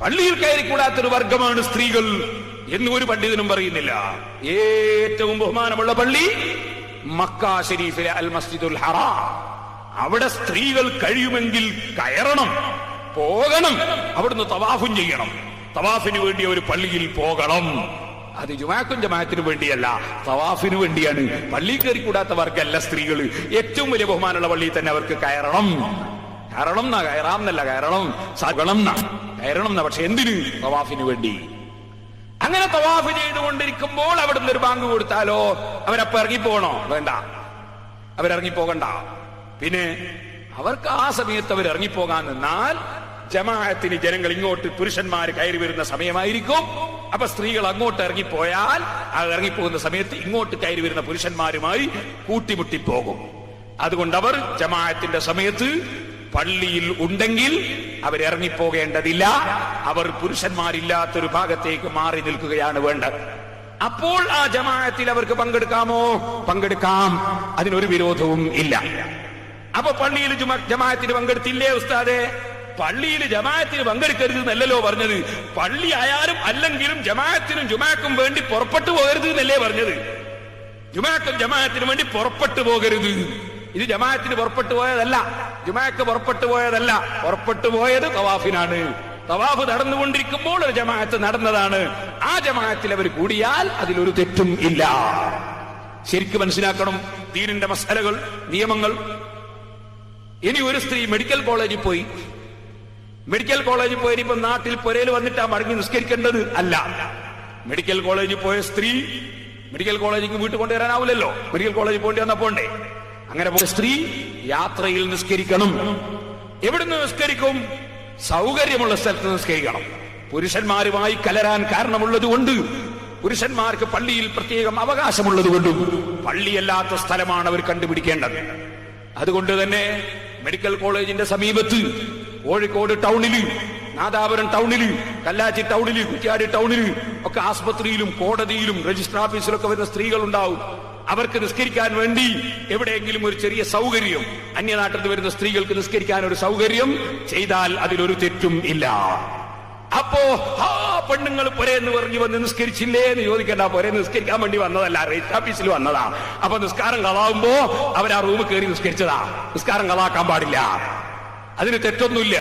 പള്ളിയിൽ കയറിക്കൂടാത്തൊരു വർഗമാണ് സ്ത്രീകൾ എന്ന് ഒരു പണ്ഡിതനും പറയുന്നില്ല. ഏറ്റവും ബഹുമാനമുള്ള പള്ളി മക്ക ഷരീഫിലെ അൽ മസ്ജിദുൽ ഹറാം. അവിടെ സ്ത്രീകൾ കഴിയുമെങ്കിൽ കയറണം, പോകണം, അവിടുന്ന് തവാഫും ചെയ്യണം. തവാഫിന് വേണ്ടി ഒരു പള്ളിയിൽ പോകണം. അത് ജുമാക്കും ജമാഅത്തിനു വേണ്ടിയല്ല, തവാഫിന് വേണ്ടിയാണ്. പള്ളി കയറിക്കൂടാത്ത വർഗമല്ല സ്ത്രീകൾ. ഏറ്റവും വലിയ ബഹുമാനമുള്ള പള്ളിയിൽ തന്നെ അവർക്ക് കയറണം. കയറണം എന്നാ, കയറാമെന്നല്ല, കയറണം, സകണം എന്നാ, കയറണം എന്നാ. പക്ഷെ എന്തിന്? തവാഫിന് വേണ്ടി. അങ്ങനെ തവാഫ് ചെയ്തുകൊണ്ടിരിക്കുമ്പോൾ അവിടുന്ന് ഒരു ബാങ്ക് കൊടുത്താലോ അവരപ്പ ഇറങ്ങിപ്പോകണോ? വേണ്ട, അവരിറങ്ങിപ്പോകണ്ട. പിന്നെ അവർക്ക് ആ സമയത്ത് അവർ ഇറങ്ങിപ്പോകാൻ നിന്നാൽ ജമാഅത്തിന് ജനങ്ങൾ ഇങ്ങോട്ട് പുരുഷന്മാർ കയറി വരുന്ന സമയമായിരിക്കും. അപ്പൊ സ്ത്രീകൾ അങ്ങോട്ട് ഇറങ്ങിപ്പോയാൽ ആ ഇറങ്ങിപ്പോകുന്ന സമയത്ത് ഇങ്ങോട്ട് കയറി വരുന്ന പുരുഷന്മാരുമായി കൂട്ടിമുട്ടിപ്പോകും. അതുകൊണ്ട് അവർ ജമാഅത്തിന്റെ സമയത്ത് പള്ളിയിൽ ഉണ്ടെങ്കിൽ അവരിറങ്ങിപ്പോകേണ്ടതില്ല. അവർ പുരുഷന്മാരില്ലാത്തൊരു ഭാഗത്തേക്ക് മാറി നിൽക്കുകയാണ് വേണ്ടത്. അപ്പോൾ ആ ജമാഅത്തിൽ അവർക്ക് പങ്കെടുക്കാമോ? പങ്കെടുക്കാം, അതിനൊരു വിരോധവും ഇല്ല. അപ്പൊ പള്ളിയിൽ ജമാഅത്തിന് പങ്കെടുത്തില്ലേ ഉസ്താദേ? പള്ളിയിൽ ജമാഅത്തിന് പങ്കെടുക്കരുത് എന്നല്ലല്ലോ പറഞ്ഞത്. പള്ളി ആയാലും അല്ലെങ്കിലും ജമാഅത്തിനും ജുമാക്കും വേണ്ടി പുറപ്പെട്ടു പോകരുത് എന്നല്ലേ പറഞ്ഞത്. ജുമാക്കും ജമാഅത്തിനും വേണ്ടി പുറപ്പെട്ടു പോകരുത്. ഇത് ജമാഅത്തിന് പുറപ്പെട്ടു പോയതല്ല, ജുമാക്ക് പുറപ്പെട്ടു പോയതല്ല. പുറപ്പെട്ടു പോയത് തവാഫിനാണ്. തവാഫ് നടന്നുകൊണ്ടിരിക്കുമ്പോൾ ഒരു ജമാഅത്ത് നടന്നതാണ്. ആ ജമാഅത്തിൽ അവർ കൂടിയാൽ അതിലൊരു തെറ്റും ഇല്ല. ശരിക്കും മനസ്സിലാക്കണം ദീനിന്റെ മസലകൾ, നിയമങ്ങൾ. ഇനി ഒരു സ്ത്രീ മെഡിക്കൽ കോളേജിൽ പോയി, മെഡിക്കൽ കോളേജിൽ പോയി ഇപ്പൊ നാട്ടിൽ പുരയിൽ വന്നിട്ടാ മടങ്ങി നിസ്കരിക്കേണ്ടത് അല്ല. മെഡിക്കൽ കോളേജിൽ പോയ സ്ത്രീ മെഡിക്കൽ കോളേജിൽ വീട്ടിൽ കൊണ്ടുവരാനാവില്ലല്ലോ, മെഡിക്കൽ കോളേജിൽ പോകേണ്ടി വന്നാ പോണ്ടേ. അങ്ങനെ പോയ സ്ത്രീ യാത്രയിൽ നിസ്കരിക്കണം. എവിടുന്ന് നിസ്കരിക്കും? സൗകര്യമുള്ള സ്ഥലത്ത് നിസ്കരിക്കണം. പുരുഷന്മാരുമായി കലരാൻ കാരണമുള്ളത് കൊണ്ട്, പുരുഷന്മാർക്ക് പള്ളിയിൽ പ്രത്യേകം അവകാശമുള്ളത് കൊണ്ടും പള്ളിയല്ലാത്ത സ്ഥലമാണ് അവർ കണ്ടുപിടിക്കേണ്ടത്. അതുകൊണ്ട് തന്നെ മെഡിക്കൽ കോളേജിന്റെ സമീപത്ത് കോഴിക്കോട് ടൗണില്, നാദാപുരം ടൗണില്, കല്ലാച്ചി ടൗണില്, കുറ്റ്യാടി ടൗണില് ഒക്കെ ആസ്പത്രിയിലും കോടതിയിലും രജിസ്റ്റർ ഓഫീസിലൊക്കെ വരുന്ന സ്ത്രീകൾ ഉണ്ടാവും. അവർക്ക് നിസ്കരിക്കാൻ വേണ്ടി എവിടെയെങ്കിലും ഒരു ചെറിയ സൗകര്യം, അന്യനാട്ടിൽ നിന്ന് വരുന്ന സ്ത്രീകൾക്ക് നിസ്കരിക്കാൻ ഒരു സൗകര്യം ചെയ്താൽ അതിലൊരു തെറ്റും ഇല്ല. അപ്പോ പെണ്ണുങ്ങൾ പൊരേന്ന് പറഞ്ഞു വന്ന് നിസ്കരിച്ചില്ലേ എന്ന് ചോദിക്കേണ്ട. പൊരേ നിസ്കരിക്കാൻ വേണ്ടി വന്നതല്ല, രജിസ്റ്റർ ഓഫീസിൽ വന്നതാ. അപ്പൊ നിസ്കാരം കളാവുമ്പോ അവർ ആ റൂമിൽ കയറി നിസ്കരിച്ചതാ. നിസ്കാരം കളാക്കാൻ പാടില്ല, അതിന് തെറ്റൊന്നുമില്ല.